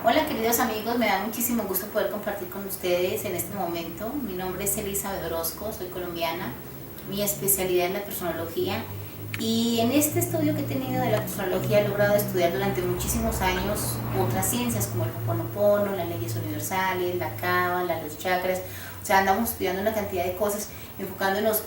Hola queridos amigos, me da muchísimo gusto poder compartir con ustedes en este momento. Mi nombre es Elizabeth Orozco, soy colombiana, mi especialidad es la personología y en este estudio que he tenido de la personología he logrado estudiar durante muchísimos años otras ciencias como el Ho'oponopono, las leyes universales, la cábala, los chakras. O sea, andamos estudiando una cantidad de cosas, enfocándonos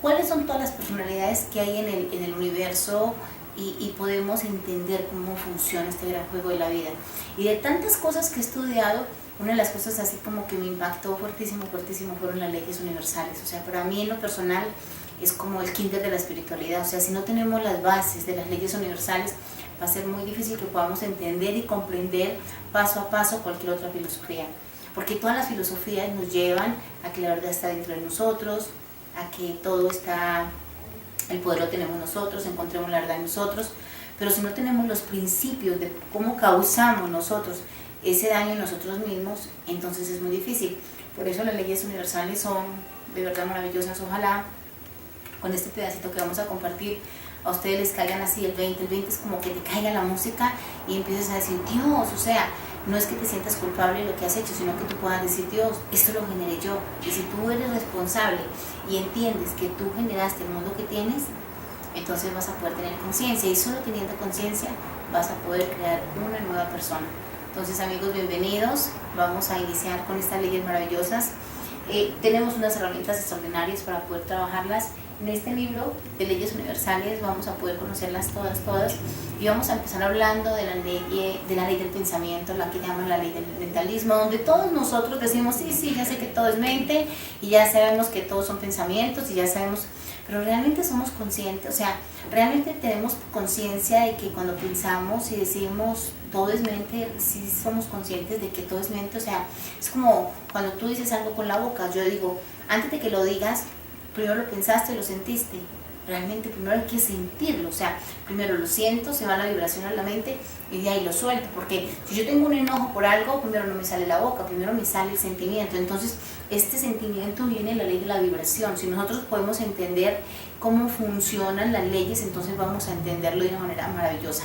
cuáles son todas las personalidades que hay en el universo y podemos entender cómo funciona este gran juego de la vida. Y de tantas cosas que he estudiado, una de las cosas así como que me impactó fuertísimo fueron las leyes universales. O sea, para mí en lo personal es como el kinder de la espiritualidad. O sea, si no tenemos las bases de las leyes universales, va a ser muy difícil que podamos entender y comprender paso a paso cualquier otra filosofía. Porque todas las filosofías nos llevan a que la verdad está dentro de nosotros, a que todo está, el poder lo tenemos nosotros, encontremos la verdad en nosotros. Pero si no tenemos los principios de cómo causamos nosotros ese daño en nosotros mismos, entonces es muy difícil. Por eso las leyes universales son de verdad maravillosas. Ojalá con este pedacito que vamos a compartir a ustedes les caigan así el 20 es como que te caiga la música y empieces a decir, Dios, o sea, no es que te sientas culpable de lo que has hecho, sino que tú puedas decir, Dios, esto lo generé yo. Y si tú eres responsable y entiendes que tú generaste el mundo que tienes, entonces vas a poder tener conciencia, y solo teniendo conciencia vas a poder crear una nueva persona. Entonces, amigos, bienvenidos. Vamos a iniciar con estas leyes maravillosas. Tenemos unas herramientas extraordinarias para poder trabajarlas. En este libro de leyes universales vamos a poder conocerlas todas, y vamos a empezar hablando de la ley del pensamiento, la que llaman la ley del mentalismo, donde todos nosotros decimos, sí, ya sé que todo es mente, y ya sabemos que todos son pensamientos, y ya sabemos, pero realmente somos conscientes. O sea, realmente tenemos conciencia de que cuando pensamos y decimos todo es mente, sí somos conscientes de que todo es mente. O sea, es como cuando tú dices algo con la boca. Yo digo, antes de que lo digas, primero lo pensaste y lo sentiste. Realmente primero hay que sentirlo. O sea, primero lo siento, se va la vibración a la mente y de ahí lo suelto. Porque si yo tengo un enojo por algo, primero no me sale la boca, primero me sale el sentimiento. Entonces, este sentimiento viene de la ley de la vibración. Si nosotros podemos entender cómo funcionan las leyes, entonces vamos a entenderlo de una manera maravillosa.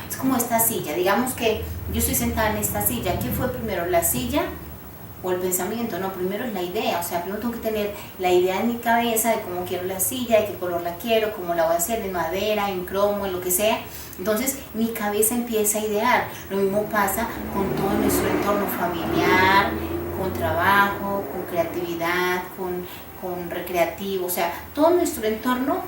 Es como esta silla. Digamos que yo estoy sentada en esta silla. ¿Qué fue primero, la silla o el pensamiento? No, primero es la idea. O sea, primero tengo que tener la idea en mi cabeza de cómo quiero la silla, de qué color la quiero, cómo la voy a hacer, de madera, en cromo, en lo que sea. Entonces mi cabeza empieza a idear. Lo mismo pasa con todo nuestro entorno familiar, con trabajo, con creatividad, con recreativo. O sea, todo nuestro entorno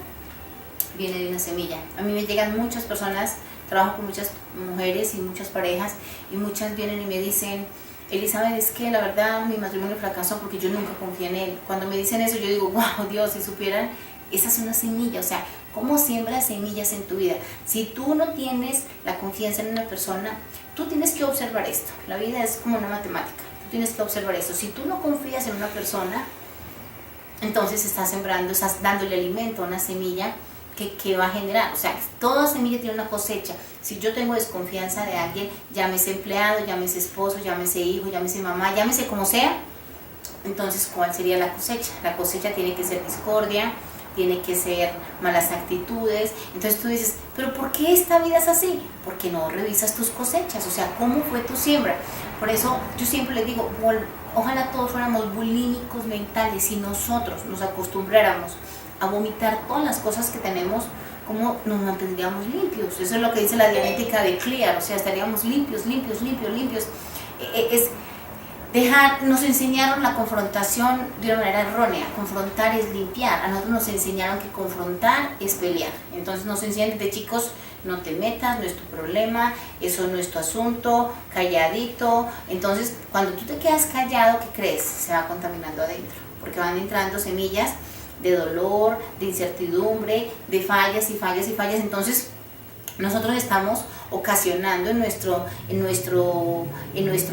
viene de una semilla. A mí me llegan muchas personas, trabajo con muchas mujeres y muchas parejas, y muchas vienen y me dicen, Elizabeth, es que la verdad mi matrimonio fracasó porque yo nunca confié en él. Cuando me dicen eso, yo digo, wow, Dios, si supieran, esa es una semilla. O sea, ¿cómo siembras semillas en tu vida? Si tú no tienes la confianza en una persona, tú tienes que observar esto. La vida es como una matemática. Tú tienes que observar esto. Si tú no confías en una persona, entonces estás sembrando, estás dándole alimento a una semilla que va a generar. O sea, toda semilla tiene una cosecha. Si yo tengo desconfianza de alguien, llámese empleado, llámese esposo, llámese hijo, llámese mamá, llámese como sea, entonces ¿cuál sería la cosecha? La cosecha tiene que ser discordia, tiene que ser malas actitudes. Entonces tú dices, pero ¿por qué esta vida es así? Porque no revisas tus cosechas. O sea, ¿cómo fue tu siembra? Por eso yo siempre les digo, ojalá todos fuéramos bulímicos mentales. Si nosotros nos acostumbráramos a vomitar todas las cosas que tenemos, ¿cómo nos mantendríamos limpios? Eso es lo que dice la dianética de Clear. O sea, estaríamos limpios. Nos enseñaron la confrontación de una manera errónea. Confrontar es limpiar. A nosotros nos enseñaron que confrontar es pelear. Entonces nos enseñan desde chicos, no te metas, no es tu problema, eso no es tu asunto, calladito. Entonces, cuando tú te quedas callado, ¿qué crees? Se va contaminando adentro, porque van entrando semillas de dolor, de incertidumbre, de fallas. Entonces, nosotros estamos ocasionando en nuestro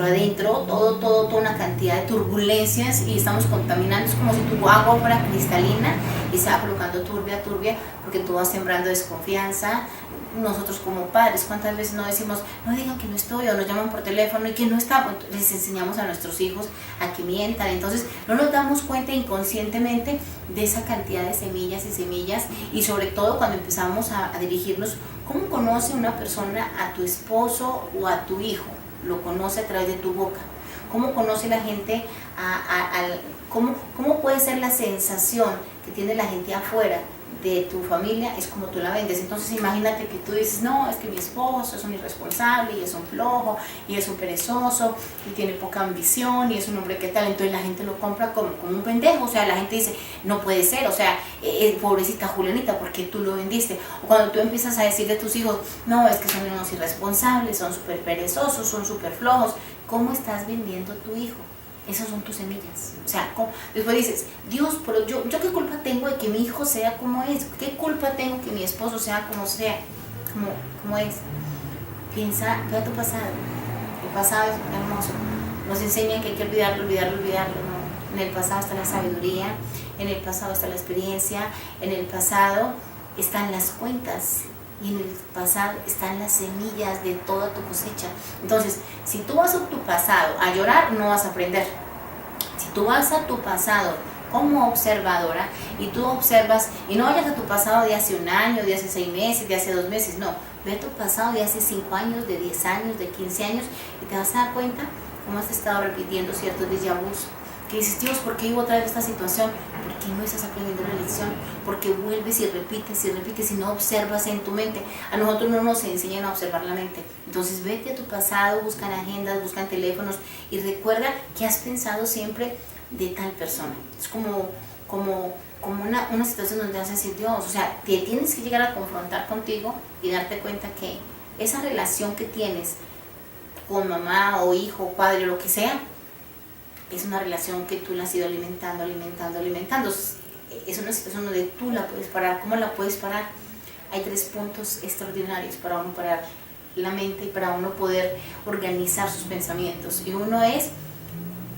adentro toda una cantidad de turbulencias, y estamos contaminando. Es como si tu agua fuera cristalina y se va colocando turbia, porque tú vas sembrando desconfianza. Nosotros como padres, ¿cuántas veces no decimos, no digan que no estoy, o nos llaman por teléfono y que no estamos? Les enseñamos a nuestros hijos a que mientan. Entonces no nos damos cuenta inconscientemente de esa cantidad de semillas, y sobre todo cuando empezamos a dirigirnos. ¿Cómo conoce una persona a tu esposo o a tu hijo? lo conoce a través de tu boca. ¿Cómo conoce la gente cómo puede ser la sensación que tiene la gente afuera de tu familia? Es como tú la vendes. Entonces imagínate que tú dices, no, es que mi esposo es un irresponsable y es un flojo y es un perezoso y tiene poca ambición y es un hombre que tal. Entonces la gente lo compra como un pendejo. O sea, la gente dice, no puede ser, o sea, pobrecita Julianita, ¿por qué tú lo vendiste? O cuando tú empiezas a decirle a tus hijos, no, es que son unos irresponsables, son súper perezosos, son súper flojos. ¿Cómo estás vendiendo a tu hijo? Esas son tus semillas. O sea, después dices, Dios, pero yo qué culpa tengo de que mi hijo sea como es, qué culpa tengo que mi esposo sea como sea, como es. Piensa, ve a tu pasado. El pasado es hermoso. Nos enseñan que hay que olvidarlo, ¿no? En el pasado está la sabiduría, en el pasado está la experiencia, en el pasado están las cuentas. Y en el pasado están las semillas de toda tu cosecha. Entonces, si tú vas a tu pasado a llorar, no vas a aprender. Si tú vas a tu pasado como observadora y tú observas, y no vayas a tu pasado de hace un año, de hace 6 meses, de hace 2 meses, no. Ve a tu pasado de hace 5 años, de 10 años, de 15 años y te vas a dar cuenta cómo has estado repitiendo ciertos déjà vus. Que dices, Dios, ¿por qué vivo otra vez esta situación? Porque no estás aprendiendo la lección, porque vuelves y repites y no observas en tu mente. A nosotros no nos enseñan a observar la mente. Entonces vete a tu pasado, buscan agendas, buscan teléfonos y recuerda que has pensado siempre de tal persona. Es como una situación donde vas a decir, Dios, o sea, te tienes que llegar a confrontar contigo y darte cuenta que esa relación que tienes con mamá o hijo, padre, lo que sea, es una relación que tú la has ido alimentando. Es una situación donde tú la puedes parar. ¿Cómo la puedes parar? Hay 3 puntos extraordinarios para uno parar la mente y para uno poder organizar sus pensamientos. Y uno es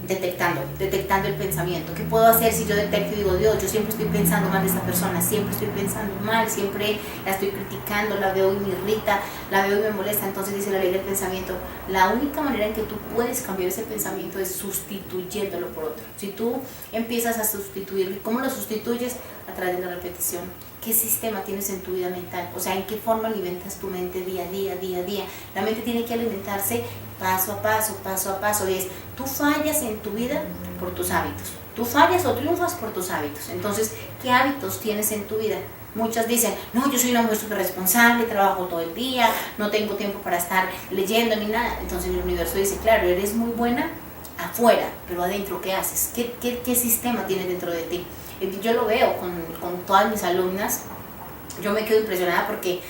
detectando el pensamiento. ¿Qué puedo hacer si yo detecto y digo, Dios, yo siempre estoy pensando mal de esta persona, siempre estoy pensando mal, siempre la estoy criticando, la veo y me irrita, la veo y me molesta? Entonces dice la ley del pensamiento, la única manera en que tú puedes cambiar ese pensamiento es sustituyéndolo por otro. Si tú empiezas a sustituirlo, ¿cómo lo sustituyes? A través de la repetición. ¿Qué sistema tienes en tu vida mental? O sea, ¿en qué forma alimentas tu mente día a día? La mente tiene que alimentarse paso a paso. Y es, tú fallas en tu vida por tus hábitos. Tú fallas o triunfas por tus hábitos. Entonces, ¿qué hábitos tienes en tu vida? Muchas dicen, no, yo soy una mujer súper responsable, trabajo todo el día, no tengo tiempo para estar leyendo ni nada. Entonces el universo dice, claro, eres muy buena afuera, pero adentro, ¿qué haces? ¿Qué sistema tienes dentro de ti? Yo lo veo con todas mis alumnas. Yo me quedo impresionada porque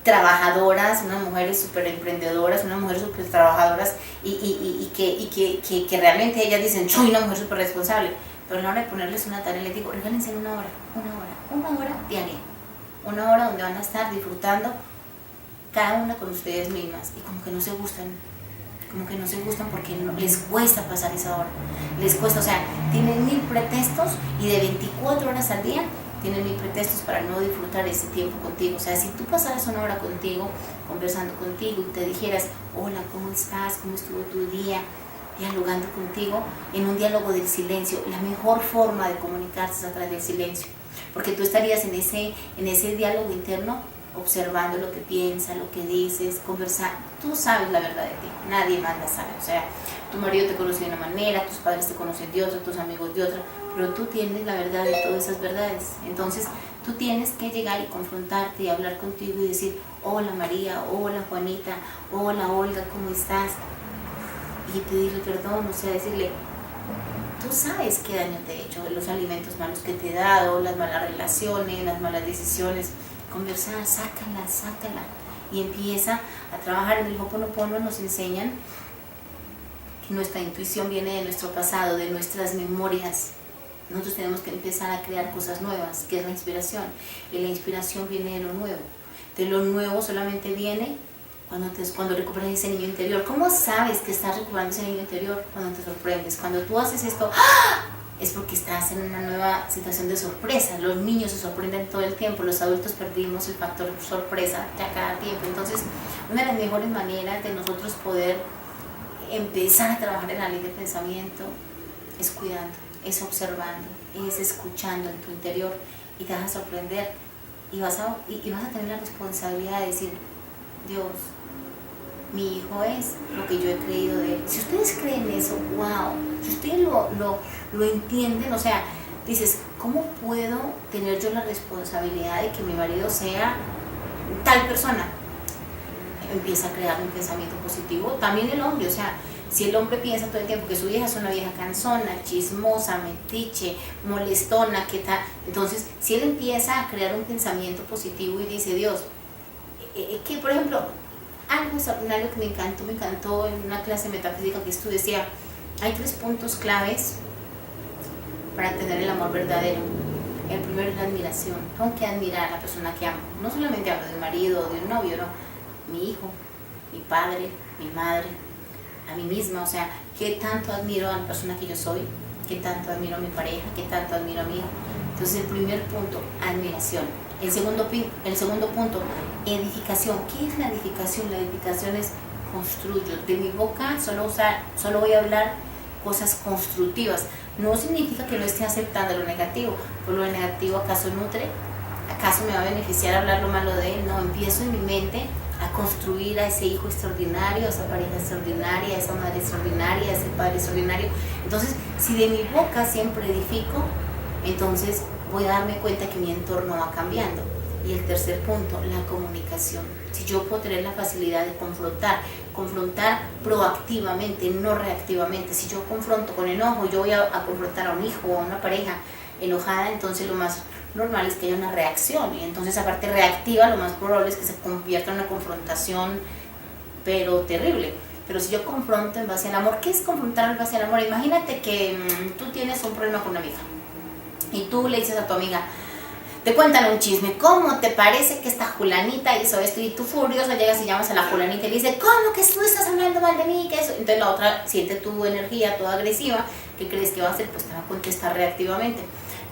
trabajadoras, unas mujeres súper emprendedoras, unas mujeres súper trabajadoras y que realmente ellas dicen, soy una mujer súper responsable, pero a la hora de ponerles una tarea les digo, regálense una hora diaria, una hora donde van a estar disfrutando cada una con ustedes mismas y como que no se gustan porque les cuesta pasar esa hora, les cuesta, o sea, tienen 1000 pretextos y de 24 horas al día tienen 1000 pretextos para no disfrutar ese tiempo contigo. O sea, si tú pasaras una hora contigo, conversando contigo y te dijeras, hola, ¿cómo estás? ¿Cómo estuvo tu día? Dialogando contigo en un diálogo del silencio. La mejor forma de comunicarse es a través del silencio, porque tú estarías en ese diálogo interno observando lo que piensas, lo que dices, conversar. Tú sabes la verdad de ti, nadie más la sabe. O sea, tu marido te conoce de una manera, tus padres te conocen de otra, tus amigos de otra, pero tú tienes la verdad de todas esas verdades. Entonces, tú tienes que llegar y confrontarte y hablar contigo y decir, hola María, hola Juanita, hola Olga, ¿cómo estás? Y pedirle perdón, o sea, decirle, tú sabes qué daño te he hecho, los alimentos malos que te he dado, las malas relaciones, las malas decisiones. Conversar, sácala y empieza a trabajar. En el Ho'oponopono nos enseñan que nuestra intuición viene de nuestro pasado, de nuestras memorias. Nosotros tenemos que empezar a crear cosas nuevas, que es la inspiración, y la inspiración viene de lo nuevo. De lo nuevo solamente viene cuando recuperas ese niño interior. ¿Cómo sabes que estás recuperando ese niño interior? Cuando te sorprendes. Cuando tú haces esto, ¡ah!, es porque estás en una nueva situación de sorpresa. Los niños se sorprenden todo el tiempo, los adultos perdimos el factor sorpresa ya cada tiempo. Entonces, una de las mejores maneras de nosotros poder empezar a trabajar en la ley de pensamiento es cuidando, es observando, es escuchando en tu interior, y te vas a sorprender y vas a tener la responsabilidad de decir, Dios, mi hijo es lo que yo he creído de él. Si ustedes creen eso, wow, si ustedes lo entienden, o sea, dices, ¿cómo puedo tener yo la responsabilidad de que mi marido sea tal persona? Empieza a crear un pensamiento positivo. También el hombre, o sea, si el hombre piensa todo el tiempo que su vieja es una vieja cansona, chismosa, metiche, molestona, ¿qué tal? Entonces, si él empieza a crear un pensamiento positivo y dice, Dios, que por ejemplo, algo extraordinario que me encantó en una clase de metafísica que estuve, decía, hay 3 puntos claves para tener el amor verdadero. El primero es la admiración. Tengo que admirar a la persona que amo. No solamente hablo de un marido o de un novio, no. Mi hijo, mi padre, mi madre, a mí misma. O sea, qué tanto admiro a la persona que yo soy, qué tanto admiro a mi pareja, qué tanto admiro a mi hijo. Entonces, el primer punto, admiración. El segundo punto, edificación. ¿Qué es la edificación? La edificación es construyo. De mi boca solo voy a hablar cosas constructivas. No significa que no esté aceptando lo negativo. Por lo negativo, ¿acaso nutre? ¿Acaso me va a beneficiar hablar lo malo de él? No, empiezo en mi mente a construir a ese hijo extraordinario, a esa pareja extraordinaria, a esa madre extraordinaria, a ese padre extraordinario. Entonces, si de mi boca siempre edifico, entonces voy a darme cuenta que mi entorno va cambiando. Y el tercer punto, la comunicación. Si yo puedo tener la facilidad de confrontar proactivamente, no reactivamente. Si yo confronto con enojo, yo voy a confrontar a un hijo o a una pareja enojada, entonces lo más normal es que haya una reacción. Y entonces, aparte reactiva, lo más probable es que se convierta en una confrontación, pero terrible. Pero si yo confronto en base al amor, ¿qué es confrontar en base al amor? Imagínate que tú tienes un problema con una amiga y tú le dices a tu amiga, te cuentan un chisme, ¿cómo te parece que esta fulanita hizo esto? Y tú furiosa llegas y llamas a la fulanita y le dices, ¿cómo que tú estás hablando mal de mí? ¿Qué eso? Entonces la otra siente tu energía toda agresiva. ¿Qué crees que va a hacer? Pues te va a contestar reactivamente.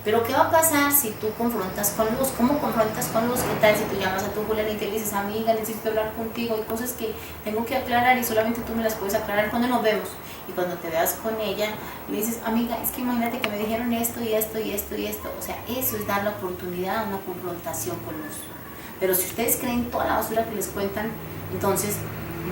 Pero ¿qué va a pasar si tú confrontas con luz? ¿Cómo confrontas con luz? ¿Qué tal si tú llamas a tu fulanita y le dices, amiga, necesito hablar contigo, hay cosas que tengo que aclarar y solamente tú me las puedes aclarar cuando nos vemos? Y cuando te veas con ella, le dices, amiga, es que imagínate que me dijeron esto y esto y esto y esto. O sea, eso es dar la oportunidad a una confrontación con luz. Pero si ustedes creen toda la basura que les cuentan, entonces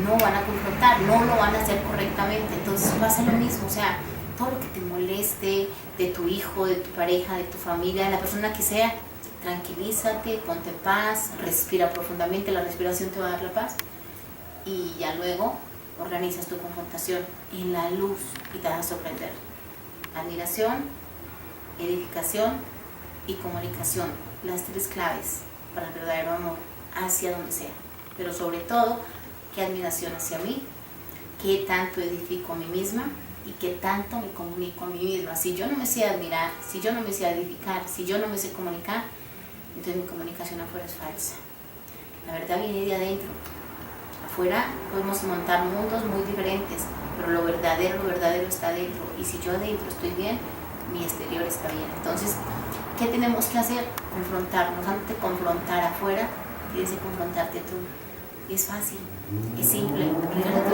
no van a confrontar, no lo van a hacer correctamente. Entonces pasa lo mismo, o sea, todo lo que te moleste de tu hijo, de tu pareja, de tu familia, de la persona que sea, tranquilízate, ponte paz, respira profundamente, la respiración te va a dar la paz y ya luego organizas tu confrontación en la luz y te vas a sorprender. Admiración, edificación y comunicación, las 3 claves para el verdadero amor hacia donde sea, pero sobre todo, qué admiración hacia mí, qué tanto edifico a mí misma y qué tanto me comunico a mí misma. Si yo no me sé admirar, si yo no me sé edificar, si yo no me sé comunicar, entonces mi comunicación afuera es falsa. La verdad viene de adentro. Afuera podemos montar mundos muy diferentes, pero lo verdadero está adentro. Y si yo adentro estoy bien, mi exterior está bien. Entonces, ¿qué tenemos que hacer? Confrontarnos. Antes de confrontar afuera, tienes que confrontarte tú. Y es fácil, es simple. Regálate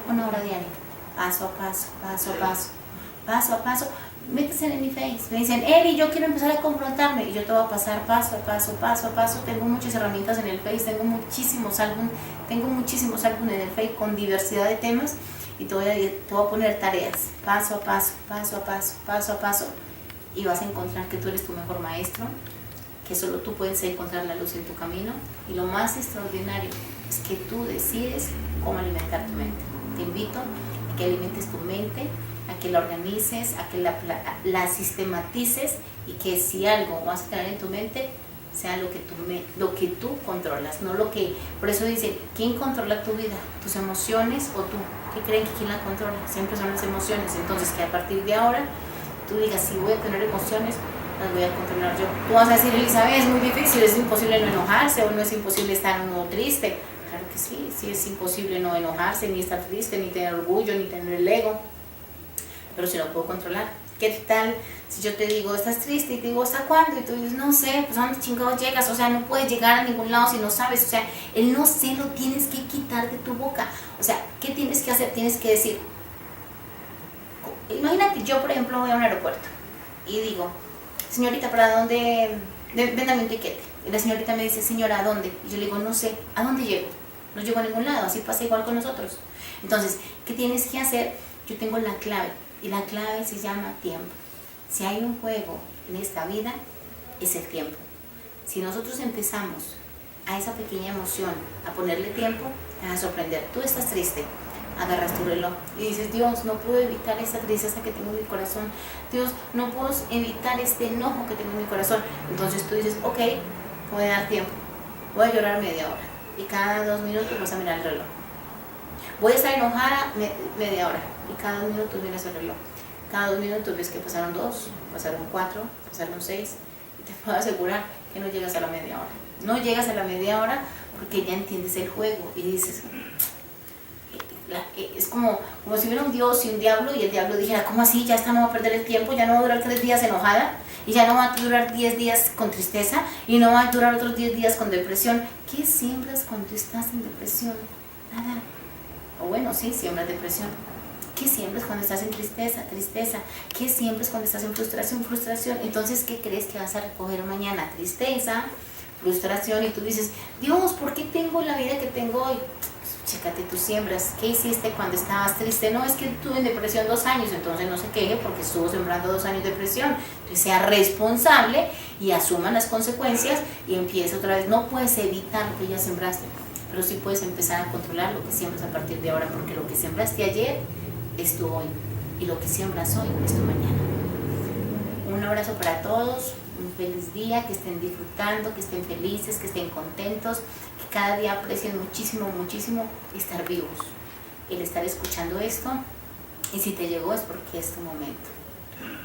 una hora diaria. Paso a paso, paso a paso, paso a paso. Métese en mi face. Me dicen, Eli, yo quiero empezar a confrontarme. Y yo te voy a pasar paso a paso, paso a paso. Tengo muchas herramientas en el Face, tengo muchísimos álbumes en el Face con diversidad de temas. Y te voy a poner tareas, paso a paso, paso a paso, paso a paso. Y vas a encontrar que tú eres tu mejor maestro, que solo tú puedes encontrar la luz en tu camino. Y lo más extraordinario es que tú decides cómo alimentar tu mente. Te invito a que alimentes tu mente, a que la organices, a que la sistematices y que si algo vas a tener en tu mente sea lo que tú controlas, no lo que... Por eso dice, ¿quién controla tu vida? ¿Tus emociones o tú? ¿Qué creen que quién la controla? Siempre son las emociones. Entonces que a partir de ahora tú digas, si voy a tener emociones, las voy a controlar yo. Tú vas a decir, Elizabeth, es muy difícil, es imposible no enojarse o no es imposible estar uno triste. Claro que sí, sí es imposible no enojarse, ni estar triste, ni tener orgullo, ni tener el ego. Pero si lo puedo controlar. ¿Qué tal si yo te digo, estás triste? Y te digo, ¿hasta cuándo? Y tú dices, no sé, pues ¿a dónde chingados llegas? O sea, no puedes llegar a ningún lado si no sabes. O sea, el no sé lo tienes que quitar de tu boca. O sea, ¿qué tienes que hacer? Tienes que decir, imagínate, yo por ejemplo voy a un aeropuerto y digo, señorita, ¿para dónde? Véndame un tiquete. Y la señorita me dice, señora, ¿a dónde? Y yo le digo, no sé, ¿a dónde llego? no llegó a ningún lado, así pasa igual con nosotros. Entonces, ¿qué tienes que hacer? Yo tengo la clave, y la clave se llama tiempo. Si hay un juego en esta vida, es el tiempo. Si nosotros empezamos a esa pequeña emoción, a ponerle tiempo, te vas a sorprender. Tú estás triste, agarras tu reloj y dices, Dios, no puedo evitar esta tristeza que tengo en mi corazón. Dios, no puedo evitar este enojo que tengo en mi corazón. Entonces tú dices, ok, voy a dar tiempo, voy a llorar media hora. Y cada 2 minutos vas a mirar el reloj. Voy a estar enojada media hora. Y cada 2 minutos miras el reloj. Cada 2 minutos ves que pasaron 2, pasaron 4, pasaron 6. Y te puedo asegurar que no llegas a la media hora. No llegas a la media hora porque ya entiendes el juego y dices, es como si hubiera un Dios y un diablo, y el diablo dijera, ¿cómo así? Ya no va a perder el tiempo, ya no va a durar 3 días enojada, y ya no va a durar 10 días con tristeza, y no va a durar otros 10 días con depresión. ¿Qué siembras cuando estás en depresión? Nada. O bueno, sí, siembras depresión. ¿Qué siembras cuando estás en tristeza? Tristeza. ¿Qué siembras cuando estás en frustración? Frustración. Entonces, ¿qué crees que vas a recoger mañana? Tristeza, frustración, y tú dices, Dios, ¿por qué tengo la vida que tengo hoy? Chécate tus siembras. ¿Qué hiciste cuando estabas triste? No, es que estuve en depresión 2 años, entonces no se queje porque estuvo sembrando 2 años de depresión. Entonces sea responsable y asuma las consecuencias y empieza otra vez. No puedes evitar lo que ya sembraste, pero sí puedes empezar a controlar lo que siembras a partir de ahora, porque lo que sembraste ayer es tu hoy y lo que siembras hoy es tu mañana. Un abrazo para todos, un feliz día, que estén disfrutando, que estén felices, que estén contentos, que cada día aprecien muchísimo, muchísimo estar vivos, el estar escuchando esto, y si te llegó es porque es tu momento.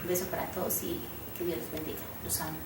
Un beso para todos y que Dios los bendiga. Los amo.